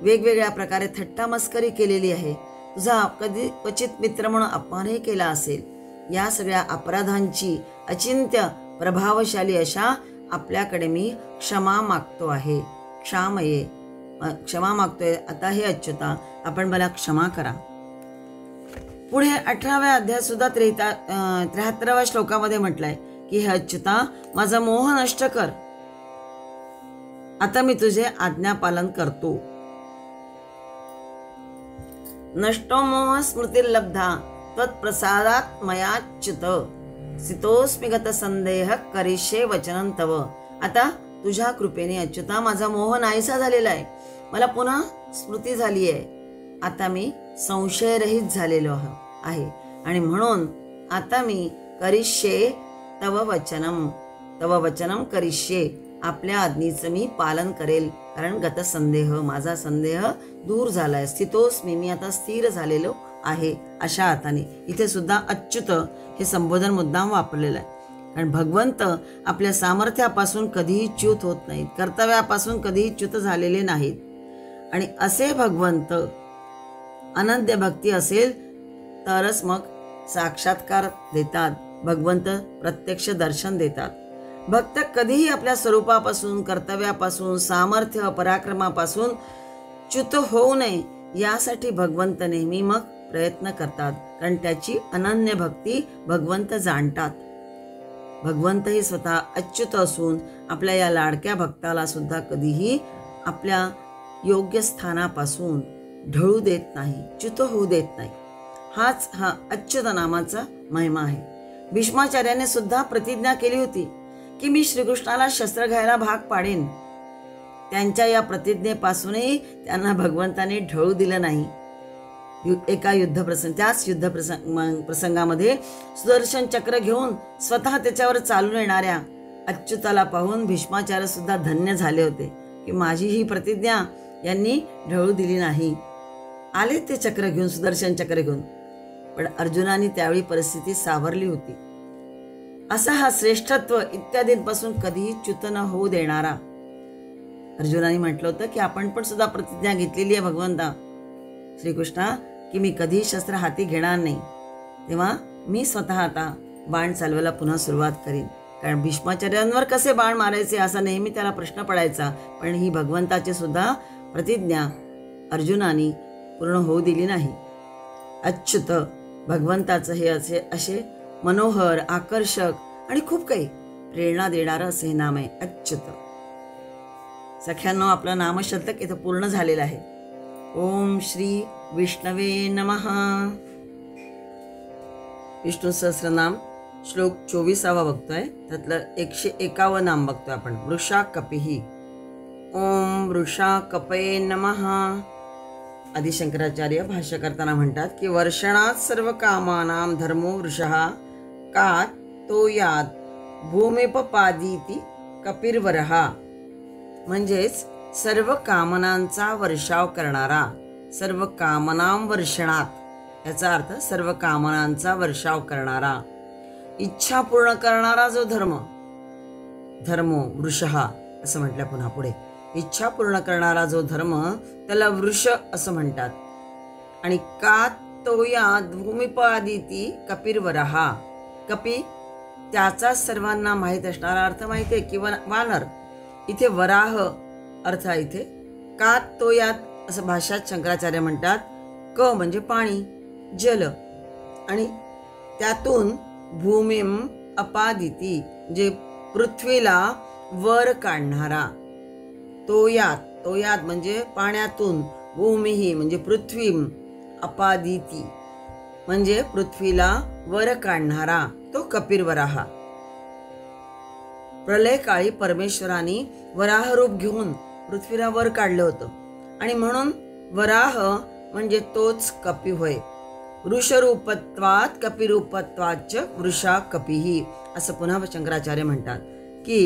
वेगवेगळ्या प्रकारे थट्टा मस्करी केलेली आहे, तुझा कधी क्वचित मित्र म्हणून अपमानही केला असेल. या सगळ्या अपराधांची अचिंत्य प्रभावशाली अशा आपल्याकडे मी क्षमा मागतो आहे. क्षमा मागतोय आता हे अच्युता, आपण मला क्षमा करा. पुढे 18व्या अध्यायात सुद्धा 73व्या श्लोकामध्ये म्हटलंय की हे अच्युता माझा मोह नष्ट कर, आता मी तुझे आज्ञापालन करतो. नष्टो मोह स्मृतिर्लब्धा त्वत्प्रसादात् मयाच्युत सितोस्मि गत संदेह करिष्ये वचनं तव. आता तुझ्या कृपेने अच्युता माझा मोह नाहीसा झालेला आहे. मला पुन्हा स्मृती झाली आहे. आता मी संशयरहित झालेलो आहे आणि म्हणून आता मी करिष्ये तव वचनम करिष्ये, आपल्या आज्ञेचं मी पालन करेल. कारण गत संदेह, माझा संदेह दूर झालाय. स्थितोस्मी, मी आता स्थिर झालेलो आहे. अशा अर्थाने इथे सुद्धा अच्युत हे संबोधन मुद्दाम वापरलेलं आहे. कारण भगवंत आपल्या सामर्थ्यापासून कधीही च्युत होत नाहीत, कर्तव्यापासून कधीही च्युत झालेले नाहीत. आणि असे भगवंत, अनन्य भक्ती असेल तरच मग साक्षात्कार देतात. भगवंत प्रत्यक्ष दर्शन देतात. भक्त कधीही आपल्या स्वरूपापासून, कर्तव्यापासून, सामर्थ्य पराक्रमापासून च्युत होऊ नये यासाठी भगवंत नेहमी मग प्रयत्न करतात. कारण त्याची अनन्य भक्ती भगवंत जाणतात. भगवंत ही स्वतः अच्युत असून आपल्या या लाडक्या भक्ताला सुद्धा कधीही आपल्या योग्य स्थानापासून ढळू देत नाही, च्युत होऊ देत नाही. हाच हा अच्युत नामाचा महिमा आहे. भीष्माचार्याने सुद्धा प्रतिज्ञा केली होती की मी श्रीकृष्णाला शस्त्र घ्यायला भाग पाडेन. त्यांच्या या प्रतिज्ञेपासूनही त्यांना भगवंताने ढळू दिलं नाही. एका त्याच युद्ध प्रसंगामध्ये सुदर्शन चक्र घेऊन स्वतः त्याच्यावर चालून येणाऱ्या अच्युताला पाहून भीष्माचार्य सुद्धा धन्य झाले होते की माझी ही प्रतिज्ञा यांनी ढळू दिली नाही. आले ते चक्र घेऊन, सुदर्शन चक्र घेऊन, पण अर्जुनाने त्यावेळी परिस्थिती सावरली होती. असा हा श्रेष्ठत्व इत्यादींपासून कधीही च्युत न होऊ देणारा. अर्जुनाने म्हटलं होतं की आपण पण सुद्धा प्रतिज्ञा घेतलेली आहे भगवंता श्रीकृष्णा की मी कधीही शस्त्र हाती घेणार नाही. तेव्हा मी स्वतः आता बाण चालवायला पुन्हा सुरुवात करीन. कारण भीष्माचार्यांवर कसे बाण मारायचे असा नेहमी त्याला प्रश्न पडायचा. पण ही भगवंताची सुद्धा प्रतिज्ञा अर्जुनाने पूर्ण होऊ दिली नाही. अच्युत भगवंताचं हे असे मनोहर, आकर्षक आणि खूप काही प्रेरणा देणारं असे हे नाम आहे अच्युत. सख्यांनो, आपलं नामशतक इथं पूर्ण झालेलं आहे. ओम श्री विष्णवे नमः. विष्णू सहस्रनाम श्लोक 24 बघतोय. त्यातलं 151 नाम बघतोय आपण. वृषा कपिही. ओम वृषा कपये नमः. आदिशंकराचार्य भाष्य करताना म्हणतात की वर्षणात सर्व कामानां धर्मो वृषः का तो यात भूमिपपादीति कपिर्वरः. म्हणजेच सर्व कामनांचा वर्षाव करणारा, सर्व कामनां वर्षणात याचा अर्थ सर्व कामनांचा वर्षाव करणारा, इच्छा पूर्ण करणारा जो धर्मो वृषः असं म्हटलं. पुन्हा पुढे इच्छा पूर्ण करणारा जो धर्म त्याला वृष असं म्हणतात. आणि का तो यात भूमिपादिती कपिर्वरः. कपी त्याचा सर्वांना माहीत असणारा अर्थ माहिती आहे की वानर. इथे वराह अर्थ आहे. इथे का तो यात असं भाष्यात शंकराचार्य म्हणतात. क म्हणजे पाणी, जल, आणि त्यातून भूमिम अपादिती म्हणजे पृथ्वीला वर काढणारा. तो यात म्हणजे पाण्यातून, भूमिही म्हणजे पृथ्वी, अपादिती म्हणजे पृथ्वीला वर काढणारा तो कपिर्वराह. प्रलय काळी परमेश्वराने वराह रूप घेऊन पृथ्वीला वर काढलं होतं आणि म्हणून वराह म्हणजे तोच कपी होय. वृषरूपत्वात कपिरूपत्वाच वृषा कपिही असं पुन्हा शंकराचार्य म्हणतात की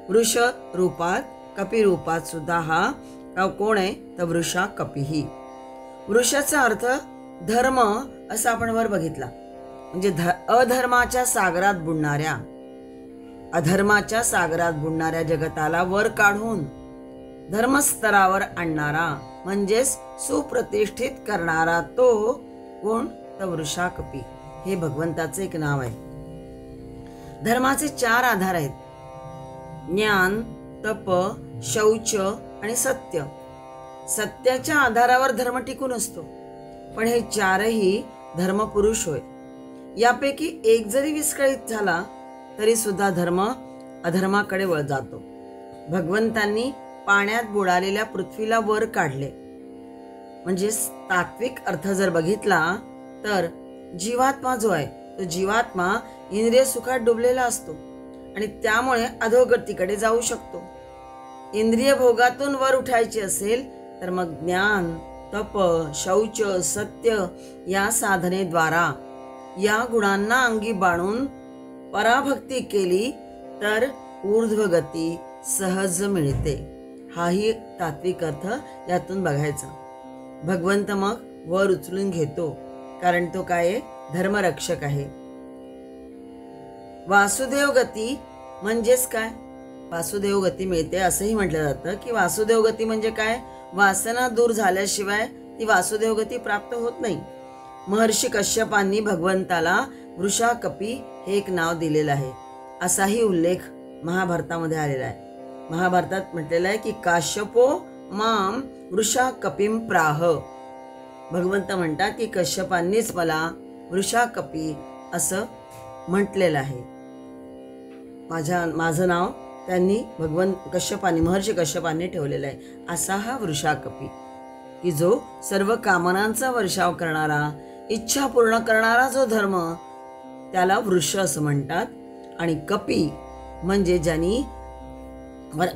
वृष रूपात, कपिरूपात सुद्धा हा कोण आहे तर वृषा कपिही. वृषाचा अर्थ धर्म असं आपण वर बघितला. म्हणजे अधर्माच्या सागरात बुडणाऱ्या, अधर्माच्या सागरात बुडणाऱ्या जगताला वर काढून धर्मस्तरावर आणणारा म्हणजेच सुप्रतिष्ठित करणारा तो कोण तर वृषा कपी. हे भगवंताचं एक नाव आहे. धर्माचे 4 आधार आहेत. ज्ञान, तप, शौच आणि सत्य. सत्याच्या आधारावर धर्म टिकून असतो. पण हे 4ही धर्मपुरुष होय. यापैकी एक जरी विस्कळीत झाला तरी सुद्धा धर्म अधर्माकडे वळ जातो. भगवंतांनी पाण्यात बुडालेल्या पृथ्वीला वर काढले. म्हणजे तात्विक अर्थ जर बघितला तर जीवात्मा जो आहे तो जीवात्मा इंद्रिय सुखात डुबलेला असतो आणि त्यामुळे अधोगतीकडे जाऊ शकतो. इंद्रिय भोगातून वर उठायचे असेल तर मग ज्ञान, तप, शौच, सत्य या साधनेद्वारा या गुणांना अंगी बाणून पराभक्ती केली तर ऊर्ध्वगती सहज मिळते. हाही तात्विक अर्थ यातून बघायचा. भगवंत मग वर उचलून घेतो, कारण तो काय धर्मरक्षक आहे. वासुदेव गती म्हणजेच काय? वासुदेव गती मिळते असंही म्हटलं जातं की वासुदेव गती म्हणजे काय? वासना दूर झाल्याशिवाय ती वासुदेव गती प्राप्त होत नाही. महर्षी कश्यपांनी भगवंताला वृषाकपी हे एक नाव दिलेलं आहे असाही उल्लेख महाभारतामध्ये आलेला आहे. महाभारतात म्हटलेलं आहे की काश्यपो माम वृषाकपीम प्राह. भगवंत म्हणतात की कश्यपांनीच मला वृषाकपी असं म्हटलेलं आहे. माझं नाव त्यांनी महर्षी कश्यपांनी ठेवलेलं आहे. असा हा वृषाकपी की जो सर्व कामनांचा वर्षाव करणारा, इच्छा पूर्ण करणारा जो धर्म त्याला वृष असं म्हणतात. आणि कपी म्हणजे ज्यांनी,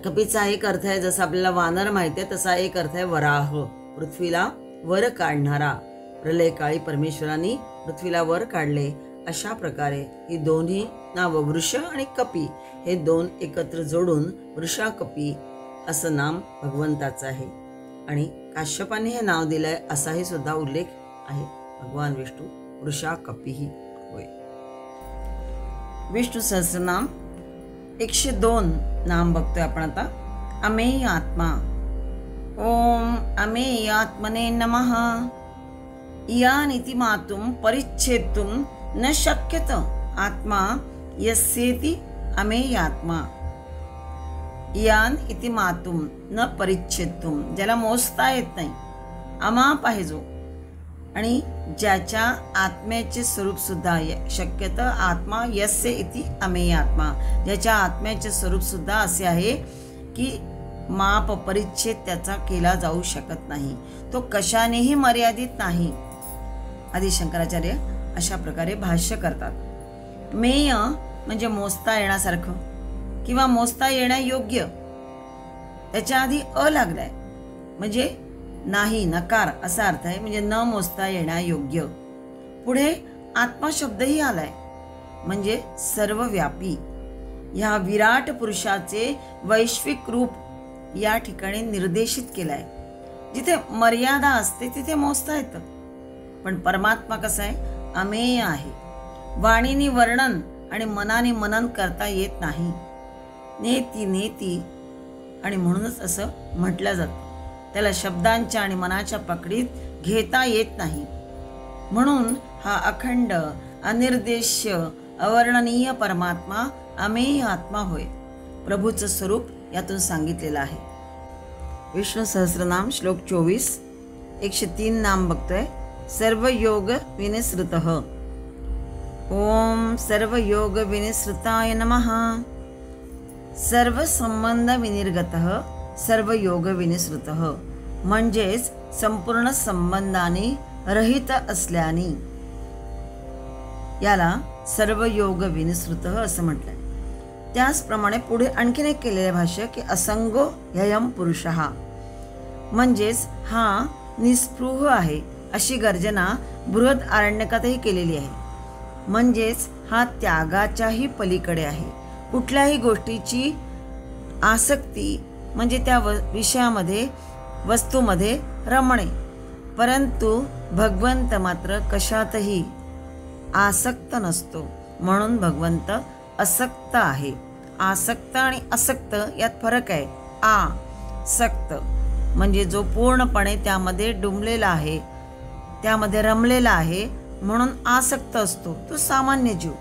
कपीचा एक अर्थ आहे जसं आपल्याला वानर माहिती आहे तसा एक अर्थ आहे वराह, पृथ्वीला वर काढणारा. प्रलयकाळी परमेश्वरांनी पृथ्वीला वर काढले. अशा प्रकारे ही दोन्ही नावं वृष आणि कपी हे दोन एकत्र जोडून वृषाकपी असं नाम भगवंताचं आहे. आणि काश्यपाने हे नाव दिलंय असाही सुद्धा उल्लेख आहे. भगवान विष्णू वृषाकपीही होय. विष्णू सहस्रनाम 102 नाम बघतोय आपण आता. अमेय आत्मा. ओम अमेय आत्मने नमः. इयान इति मातुम परिच्छेदुम न शक्यत आत्मा यस्येति अमेय आत्मा. इयान इति मातुम न परिच्छेदुम, ज्याला मोजता येत नाही, अमाप आहे जो, आणि ज्याच्या आत्म्याचे स्वरूप सुद्धा शक्यत आत्मा यस्य इति अमेय आत्मा, ज्याच्या आत्म्याचे स्वरूप सुद्धा असे आहे की माप परिच्छेद त्याचा केला जाऊ शकत नाही. तो कशानेही मर्यादित नाही. आदि शंकराचार्य अशा प्रकारे भाष्य करतात. मेय म्हणजे मोजता येण्यासारखं किंवा मोजता येण्यायोग्य. त्याच्या आधी अ लागलाय म्हणजे नाही, नकार असा अर्थ आहे, म्हणजे न मोजता येण्यायोग्य. पुढे आत्मा शब्दही आलाय म्हणजे सर्वव्यापी. ह्या विराट पुरुषाचे वैश्विक रूप या ठिकाणी निर्देशित केलाय. जिथे मर्यादा असते तिथे मोजता येतं, पण परमात्मा कसा आहे? अमेय आहे. वाणीने वर्णन आणि मनाने मनन करता येत नाही. नेती नेती आणि म्हणूनच असं म्हटलं जातं. त्याला शब्दांच्या आणि मनाच्या पकडीत घेता येत नाही. म्हणून हा अखंड, अनिर्देश्य, अवर्णनीय परमात्मा अमेय आत्मा होय. प्रभूचं स्वरूप यातून सांगितलेलं आहे. विष्णू सहस्रनाम श्लोक 24 103 नाम बघतोय. सर्व योग विनिसृतः. ओम सर्व योग विनिसृताय नमः. सर्व संबंध विनिर्गतः सर्व योग विनिसृतः, म्हणजेच संपूर्ण संबंधाने रहित असल्याने याला सर्व योग विनिसृतः असं म्हटलंय. त्याचप्रमाणे पुढे आणखीन एक केलेले भाष्य की असंगो ह्ययं पुरुषः, म्हणजेच हा निस्पृह आहे अशी गर्जना बृहद आरण्यकातही केलेली आहे. म्हणजेच हा त्यागाच्याही पलीकडे आहे. कुठल्याही गोष्टीची आसक्ती म्हणजे त्या विषयामध्ये, वस्तूमध्ये रमणे, परंतु भगवंत मात्र कशातही आसक्त नसतो. म्हणून भगवंत असक्त आहे. आसक्त आणि असक्त यात फरक आहे. आसक्त म्हणजे जो पूर्णपणे त्यामध्ये डुंबलेला आहे, त्यामध्ये रमलेला आहे, म्हणून आसक्त असतो, तो सामान्य जीव.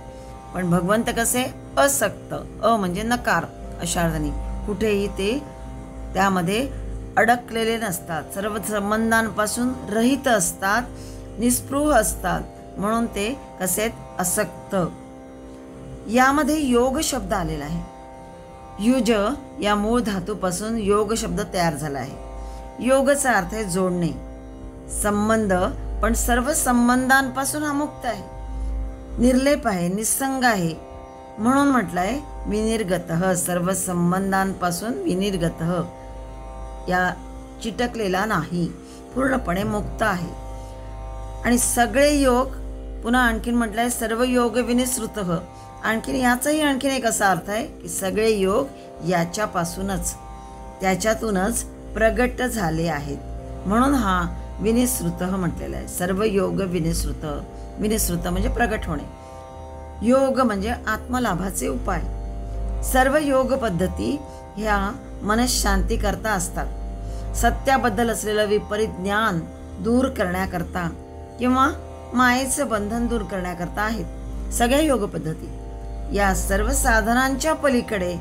पण भगवंत कसे? असक्त. अ म्हणजे नकार अशा अर्थाने कुठेही ते त्यामध्ये अडकलेले नसतात, सर्व संबंधांपासून रहित असतात, निस्पृह असतात, म्हणून ते कसे? असक्त. यामध्ये योग शब्द आलेला आहे. युज या मूळ धातूपासून योग शब्द तयार झाला आहे. योगचा अर्थ आहे जोडणे. संबंध, पण सर्व संबंधांपासून हा मुक्त आहे, निर्लेप आहे, निस्संग आहे. म्हणून म्हटलंय विनिर्गतः, सर्व संबंधांपासून विनिर्गतः, या चिटकलेला नाही, पूर्णपणे मुक्त आहे. आणि सगळे योग, पुन्हा आणखीन म्हटलंय सर्व योग विनिसृतः. आणखीन याचाही आणखीन एक असा अर्थ आहे की सगळे योग याच्यापासूनच, त्याच्यातूनच प्रगट झाले आहेत. म्हणून हा विनिसृतः म्हटलेला आहे. सर्व योग विनिसृत, विनिसृत म्हणजे प्रगट होणे. योग म्हणजे आत्मलाभाचे उपाय. सर्व योग पद्धती ह्या मनशांती करता असतात. सत्याबद्दल असलेलं विपरीत ज्ञान दूर करण्याकरता किंवा मायेचं बंधन दूर करण्याकरता आहेत सगळ्या योग पद्धती. या सर्व साधनांच्या पलीकडे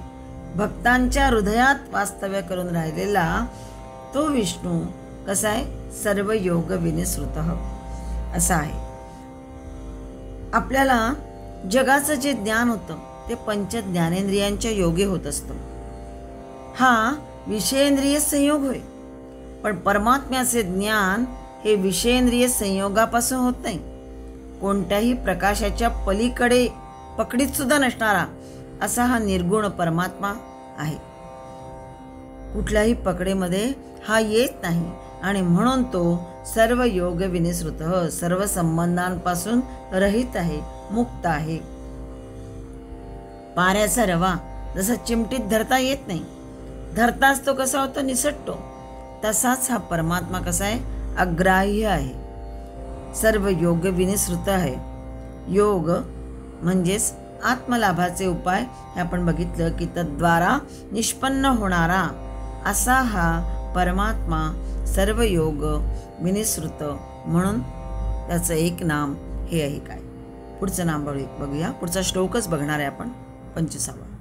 भक्तांच्या हृदयात वास्तव्य करून राहिलेला तो विष्णू कसा आहे, सर्व योग विनिसृतः असा आहे. आपल्याला जगाचं जे ज्ञान होतं ते पंच ज्ञानेंद्रियांच्या योगे होत असतं. हा विषयेंद्रिय संयोग होय, पण परमात्म्याचे ज्ञान हे विषयेंद्रिय संयोगापासून होत नाही. कोणत्याही प्रकाशाच्या पलीकडे पकडीत सुद्धा नसणारा असा हा निर्गुण परमात्मा आहे. कुठल्याही पकडेमध्ये हा येत नाही आणि म्हणून तो सर्व योग विनिसृतः, सर्व संबंधांपासून रहित आहे, मुक्त आहे. पाऱ्याचा रवा जसा चिमटीत धरता येत नाही, धरताच तो कसा होतो, निसटतो, तसाच हा परमात्मा कसा आहे, अग्राह्य आहे, सर्व योग विनिसृत आहे. योग म्हणजेच आत्मलाभाचे उपाय हे आपण बघितलं की तद्वारा निष्पन्न होणारा असा हा परमात्मा सर्व योग विनिसृत, म्हणून त्याचं एक नाम हे आहे काय. पुढचं नाम बघूया, पुढचा श्लोकच बघणार आहे आपण, 25वा.